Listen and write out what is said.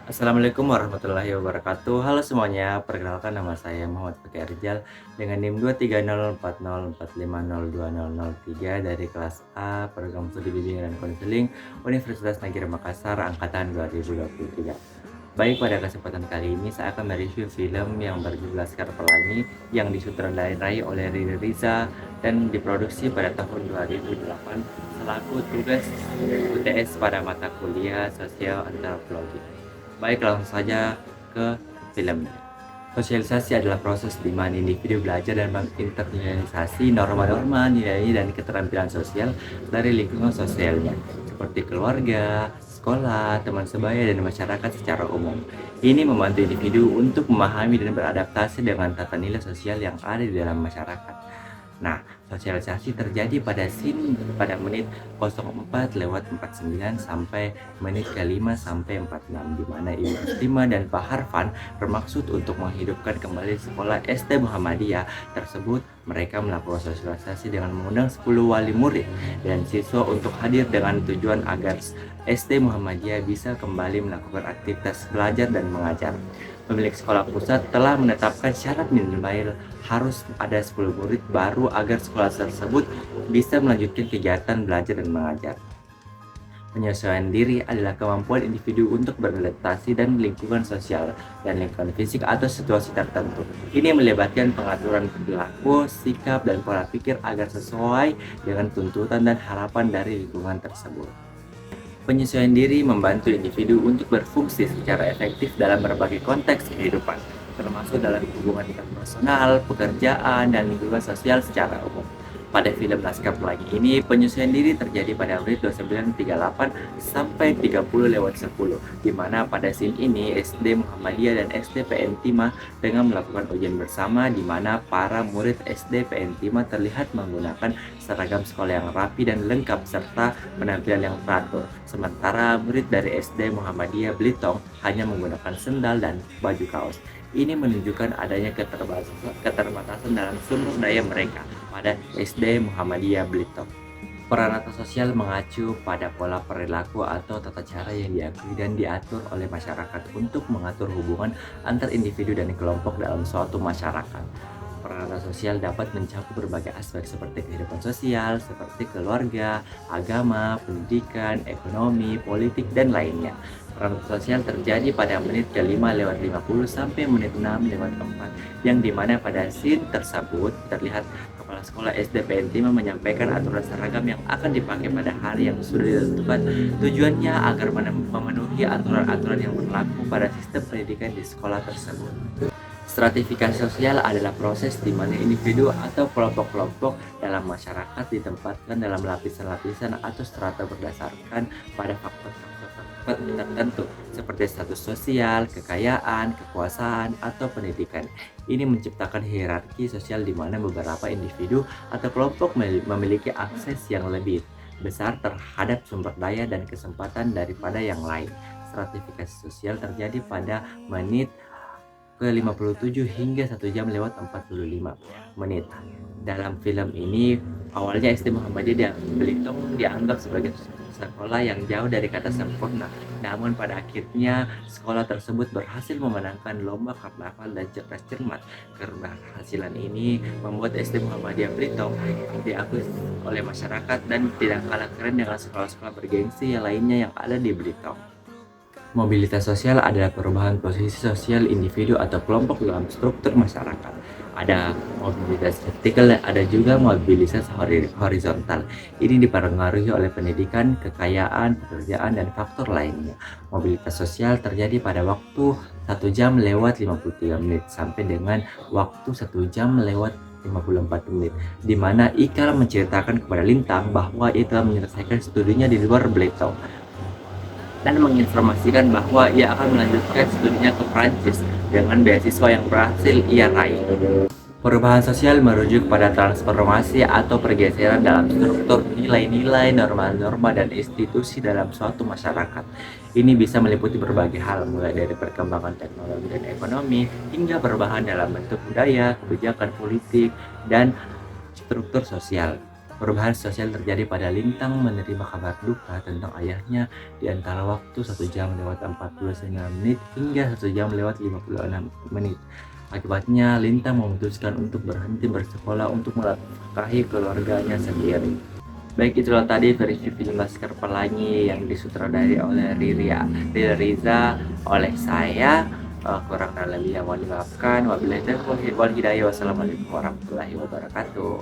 Assalamualaikum warahmatullahi wabarakatuh. Halo semuanya, perkenalkan nama saya Muhammad Fakih Rizal dengan NIM 2304045020003 dari kelas A Program Studi Bimbingan dan Konseling Universitas Negeri Makassar angkatan 2023. Baik, pada kesempatan kali ini saya akan mereview film yang berjudul Laskar Pelangi yang disutradarai oleh Riri Riza dan diproduksi pada tahun 2008 selaku tugas UTS pada mata kuliah Sosial Antropologi. Baik, langsung saja ke filmnya. Sosialisasi adalah proses di mana individu belajar dan menginternalisasi norma-norma, nilai dan keterampilan sosial dari lingkungan sosialnya, seperti keluarga, sekolah, teman sebaya, dan masyarakat secara umum. Ini membantu individu untuk memahami dan beradaptasi dengan tata nilai sosial yang ada di dalam masyarakat. Nah, sosialisasi terjadi pada menit 04:49 sampai menit ke-5 sampai 46, di mana Ibu Muslimah dan Pak Harfan bermaksud untuk menghidupkan kembali sekolah SD Muhammadiyah tersebut. Mereka melakukan sosialisasi dengan mengundang 10 wali murid dan siswa untuk hadir dengan tujuan agar SD Muhammadiyah bisa kembali melakukan aktivitas belajar dan mengajar. Pemilik sekolah pusat telah menetapkan syarat minimal harus ada 10 murid baru agar sekolah tersebut bisa melanjutkan kegiatan belajar dan mengajar. Penyesuaian diri adalah kemampuan individu untuk beradaptasi dan lingkungan sosial dan lingkungan fisik atau situasi tertentu. Ini melibatkan pengaturan perilaku, sikap, dan pola pikir agar sesuai dengan tuntutan dan harapan dari lingkungan tersebut. Penyesuaian diri membantu individu untuk berfungsi secara efektif dalam berbagai konteks kehidupan, termasuk dalam hubungan interpersonal, pekerjaan, dan lingkungan sosial secara umum. Pada film Laskar Pelangi ini, penyesuaian diri terjadi pada menit 29:38 sampai 30:10, di mana pada scene ini SD Muhammadiyah dan SD PN Timah dengan melakukan ujian bersama, di mana para murid SD PN Timah terlihat menggunakan seragam sekolah yang rapi dan lengkap serta penampilan yang teratur. Sementara murid dari SD Muhammadiyah Blitong hanya menggunakan sendal dan baju kaos. Ini menunjukkan adanya keterbatasan dalam sumber daya mereka pada SD Muhammadiyah Blitong. Peran sosial mengacu pada pola perilaku atau tata cara yang diakui dan diatur oleh masyarakat untuk mengatur hubungan antar individu dan kelompok dalam suatu masyarakat. Peran sosial dapat mencakup berbagai aspek seperti kehidupan sosial, seperti keluarga, agama, pendidikan, ekonomi, politik, dan lainnya. Peran sosial terjadi pada menit ke-5:50 sampai menit 6:4, yang dimana pada scene tersebut terlihat Kepala Sekolah SD PN Timah menyampaikan aturan seragam yang akan dipakai pada hari yang sudah ditentukan. Tujuannya agar memenuhi aturan-aturan yang berlaku pada sistem pendidikan di sekolah tersebut. Stratifikasi sosial adalah proses di mana individu atau kelompok-kelompok dalam masyarakat ditempatkan dalam lapisan-lapisan atau strata berdasarkan pada faktor-faktor tertentu seperti status sosial, kekayaan, kekuasaan, atau pendidikan. Ini menciptakan hierarki sosial di mana beberapa individu atau kelompok memiliki akses yang lebih besar terhadap sumber daya dan kesempatan daripada yang lain. Stratifikasi sosial terjadi pada menit ke-57 hingga 1 jam lewat 45 menit. Dalam film ini, awalnya SD Muhammadiyah Belitung dianggap sebagai sekolah yang jauh dari kata sempurna. Namun pada akhirnya sekolah tersebut berhasil memenangkan lomba karnaval dan cerdas cermat. Keberhasilan ini membuat SD Muhammadiyah Belitung diakui oleh masyarakat dan tidak kalah keren dengan sekolah-sekolah bergengsi yang lainnya yang ada di Belitung. Mobilitas sosial adalah perubahan posisi sosial individu atau kelompok dalam struktur masyarakat. Ada mobilitas vertikal dan ada juga mobilitas horizontal. Ini dipengaruhi oleh pendidikan, kekayaan, pekerjaan, dan faktor lainnya. Mobilitas sosial terjadi pada waktu 1 jam lewat 53 menit sampai dengan waktu 1 jam lewat 54 menit, di mana Ikal menceritakan kepada Lintang bahwa ia telah menyelesaikan studinya di luar Belitung dan menginformasikan bahwa ia akan melanjutkan studinya ke Prancis dengan beasiswa yang berhasil ia raih. Perubahan sosial merujuk pada transformasi atau pergeseran dalam struktur nilai-nilai, norma-norma, dan institusi dalam suatu masyarakat. Ini bisa meliputi berbagai hal, mulai dari perkembangan teknologi dan ekonomi, hingga perubahan dalam bentuk budaya, kebijakan politik, dan struktur sosial. Perubahan sosial terjadi pada Lintang menerima kabar duka tentang ayahnya di antara waktu 1 jam lewat 49 menit hingga 1 jam lewat 56 menit. Akibatnya, Lintang memutuskan untuk berhenti bersekolah untuk melangkahi keluarganya sendiri. Baik, itulah tadi versi film Laskar Pelangi yang disutradari oleh Riri Riza, oleh saya. Kurang dan lebihnya mohon dimaafkan. Wabillahi taufiq wal hidayah. Wassalamualaikum warahmatullahi wabarakatuh.